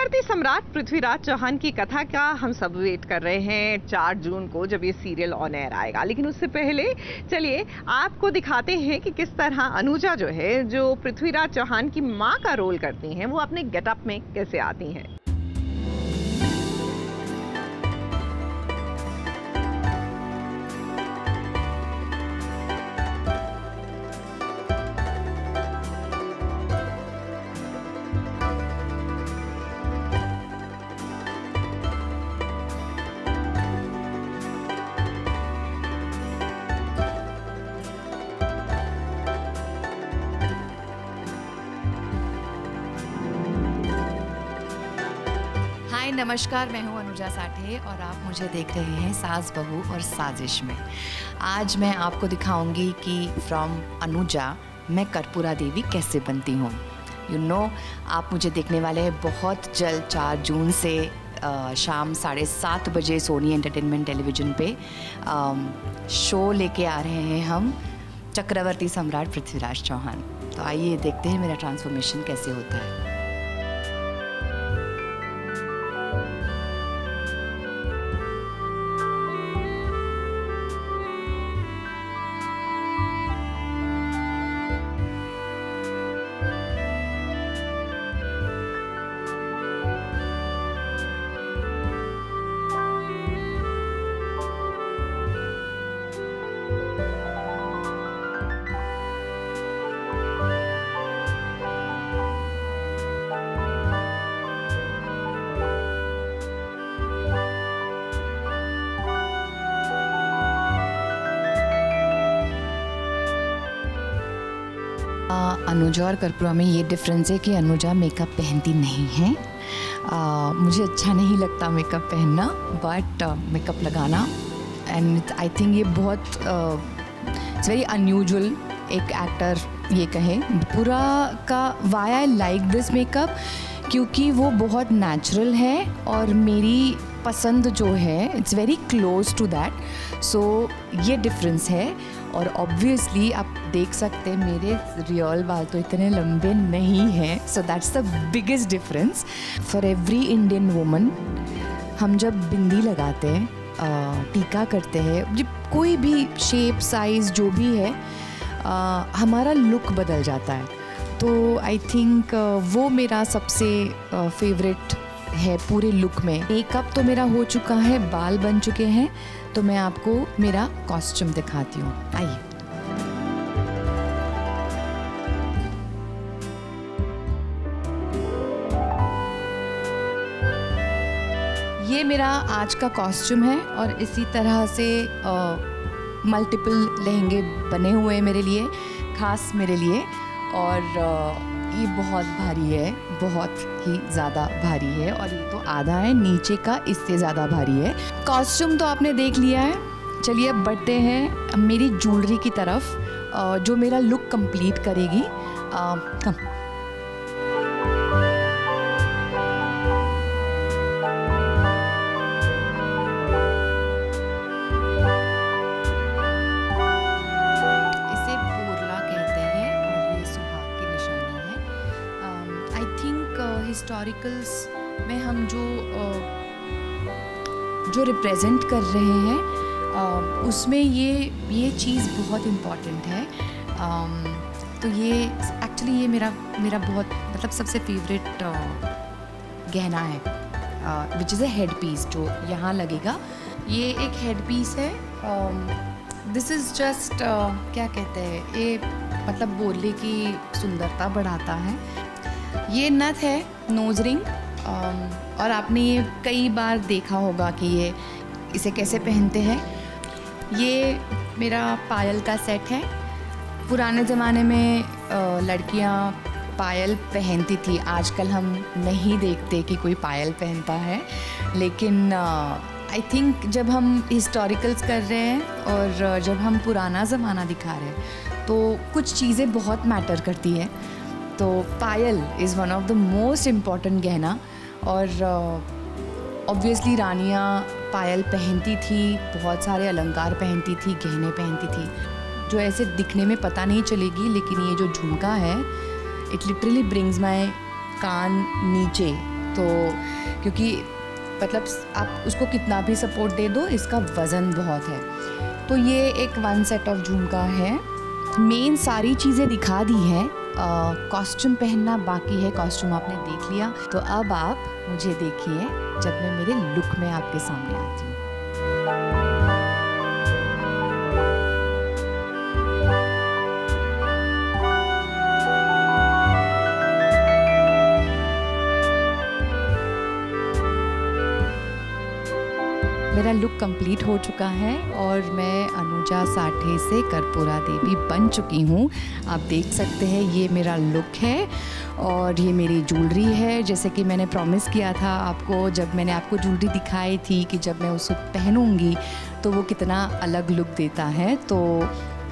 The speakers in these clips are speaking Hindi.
चक्रवर्ती सम्राट पृथ्वीराज चौहान की कथा का हम सब वेट कर रहे हैं 4 जून को, जब ये सीरियल ऑन एयर आएगा। लेकिन उससे पहले चलिए आपको दिखाते हैं कि किस तरह अनुजा जो है, जो पृथ्वीराज चौहान की माँ का रोल करती हैं, वो अपने गेटअप में कैसे आती हैं। नमस्कार, मैं हूं अनुजा साठे और आप मुझे देख रहे हैं सास बहू और साजिश में। आज मैं आपको दिखाऊंगी कि फ्रॉम अनुजा मैं कर्पूरा देवी कैसे बनती हूं। आप मुझे देखने वाले हैं बहुत जल्द 4 जून से शाम 7:30 बजे सोनी एंटरटेनमेंट टेलीविज़न पे शो लेके आ रहे हैं हम, चक्रवर्ती सम्राट पृथ्वीराज चौहान। तो आइए देखते हैं मेरा ट्रांसफॉर्मेशन कैसे होता है। अनुजा और कर्पूरा में ये डिफरेंस है कि अनुजा मेकअप पहनती नहीं है। मुझे अच्छा नहीं लगता मेकअप पहनना, बट मेकअप लगाना, एंड आई थिंक ये बहुत इट्स वेरी अनयूजुअल एक एक्टर ये कहे। पूरा का why I like this makeup क्योंकि वो बहुत नेचुरल है और मेरी पसंद जो है it's very close to that. So ये डिफरेंस है। और ऑब्वियसली आप देख सकते हैं मेरे रियल बाल तो इतने लंबे नहीं हैं, so that's the biggest difference. For every Indian woman हम जब बिंदी लगाते हैं, टीका करते हैं, जब कोई भी शेप साइज़ जो भी है, हमारा लुक बदल जाता है। तो आई थिंक वो मेरा सबसे फेवरेट है पूरे लुक में। मेकअप तो मेरा हो चुका है, बाल बन चुके हैं, तो मैं आपको मेरा कॉस्ट्यूम दिखाती हूँ। आइए। ये मेरा आज का कॉस्ट्यूम है और इसी तरह से मल्टीपल लहंगे बने हुए हैं मेरे लिए, खास मेरे लिए। और ये बहुत भारी है, बहुत ही ज़्यादा भारी है, और ये तो आधा है, नीचे का इससे ज़्यादा भारी है। कॉस्ट्यूम तो आपने देख लिया है, चलिए अब बढ़ते हैं मेरी ज्वेलरी की तरफ, जो मेरा लुक कंप्लीट करेगी। हिस्टोरिकल्स में हम जो रिप्रेजेंट कर रहे हैं उसमें ये चीज़ बहुत इम्पॉर्टेंट है। तो ये एक्चुअली ये मेरा बहुत मतलब सबसे फेवरेट गहना है, which is a head piece जो यहाँ लगेगा। ये एक हेड पीस है। दिस इज़ जस्ट क्या कहते हैं, ये मतलब बोलने की सुंदरता बढ़ाता है। ये नथ है, नोज रिंग, और आपने ये कई बार देखा होगा कि इसे कैसे पहनते हैं। ये मेरा पायल का सेट है। पुराने ज़माने में लड़कियां पायल पहनती थी, आजकल हम नहीं देखते कि कोई पायल पहनता है। लेकिन आई थिंक जब हम हिस्टोरिकल्स कर रहे हैं और जब हम पुराना ज़माना दिखा रहे हैं तो कुछ चीज़ें बहुत मैटर करती हैं। तो payal is one of the most important gahna. और ऑब्वियसली रानियाँ पायल पहनती थी, बहुत सारे अलंकार पहनती थी, गहने पहनती थी, जो ऐसे दिखने में पता नहीं चलेगी। लेकिन ये जो झुमका है, इट लिटरली ब्रिंग्स माय कान नीचे। तो क्योंकि मतलब आप उसको कितना भी सपोर्ट दे दो, इसका वज़न बहुत है। तो ये एक 1 सेट ऑफ झुमका है। मेन सारी चीज़ें दिखा दी है, कॉस्ट्यूम पहनना बाकी है। कॉस्ट्यूम आपने देख लिया, तो अब आप मुझे देखिए जब मैं मेरे लुक में आपके सामने आती हूँ। मेरा लुक कंप्लीट हो चुका है और मैं अनुजा साठे से कर्पूरा देवी बन चुकी हूँ। आप देख सकते हैं ये मेरा लुक है और ये मेरी ज्वेलरी है। जैसे कि मैंने प्रॉमिस किया था आपको, जब मैंने आपको ज्वेलरी दिखाई थी कि जब मैं उसको पहनूंगी तो वो कितना अलग लुक देता है। तो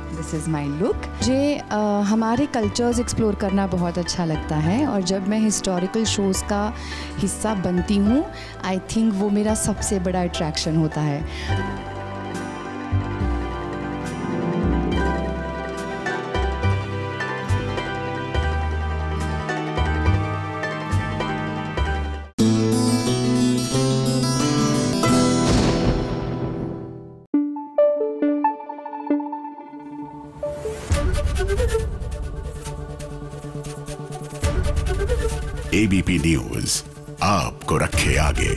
दिस इज़ माई लुक। मुझे हमारे कल्चर्स एक्सप्लोर करना बहुत अच्छा लगता है और जब मैं हिस्टोरिकल शोज़ का हिस्सा बनती हूँ, आई थिंक वो मेरा सबसे बड़ा अट्रैक्शन होता है। एबीपी न्यूज़ आपको रखे आगे।